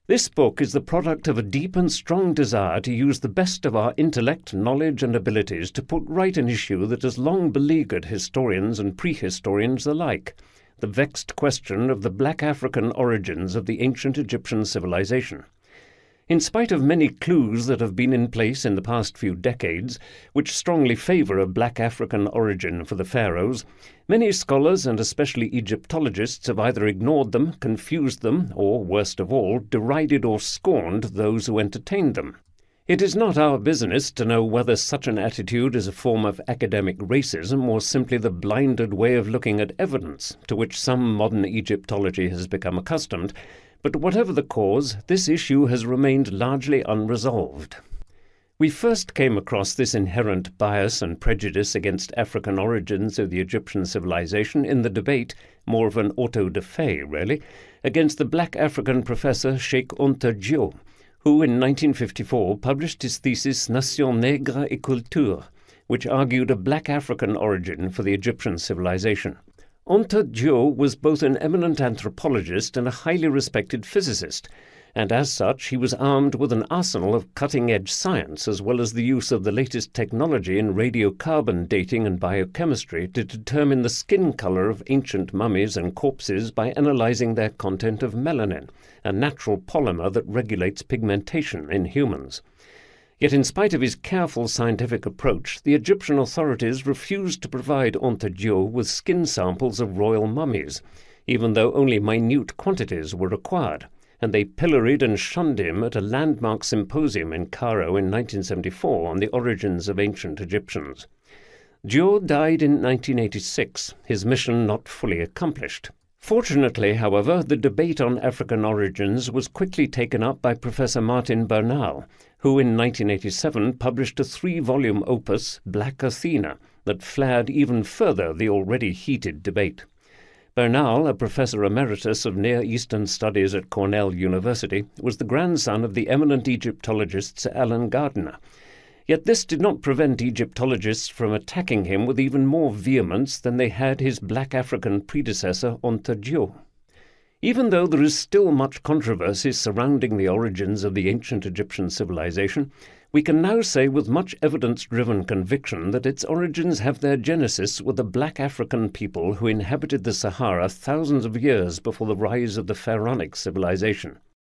This book is the product of a deep and strong desire to use the best of our intellect, knowledge, and abilities to put right an issue that has long beleaguered historians and prehistorians alike, the vexed question of the black African origins of the ancient Egyptian civilization. In spite of many clues that have been in place in the past few decades, which strongly favour a black African origin for the pharaohs, many scholars and especially Egyptologists have either ignored them, confused them, or, worst of all, derided or scorned those who entertained them. It is not our business to know whether such an attitude is a form of academic racism or simply the blinded way of looking at evidence, to which some modern Egyptology has become accustomed, but whatever the cause, this issue has remained largely unresolved. We first came across this inherent bias and prejudice against African origins of the Egyptian civilization in the debate, more of an auto-da-fe really, against the black African professor Sheikh Anta Diop, who in 1954 published his thesis Nation Nègre et Culture, which argued a black African origin for the Egyptian civilization. Anta Diop was both an eminent anthropologist and a highly respected physicist, and as such he was armed with an arsenal of cutting-edge science as well as the use of the latest technology in radiocarbon dating and biochemistry to determine the skin color of ancient mummies and corpses by analyzing their content of melanin, a natural polymer that regulates pigmentation in humans. Yet in spite of his careful scientific approach, the Egyptian authorities refused to provide Anta Diop with skin samples of royal mummies, even though only minute quantities were required, and they pilloried and shunned him at a landmark symposium in Cairo in 1974 on the origins of ancient Egyptians. Diop died in 1986, his mission not fully accomplished. Fortunately, however, the debate on African origins was quickly taken up by Professor Martin Bernal, who in 1987 published a 3-volume opus, Black Athena, that flared even further the already heated debate. Bernal, a professor emeritus of Near Eastern Studies at Cornell University, was the grandson of the eminent Egyptologist Sir Alan Gardiner. Yet this did not prevent Egyptologists from attacking him with even more vehemence than they had his black African predecessor Anta Diop. Even though there is still much controversy surrounding the origins of the ancient Egyptian civilization, we can now say with much evidence-driven conviction that its origins have their genesis with the black African people who inhabited the Sahara thousands of years before the rise of the Pharaonic civilization.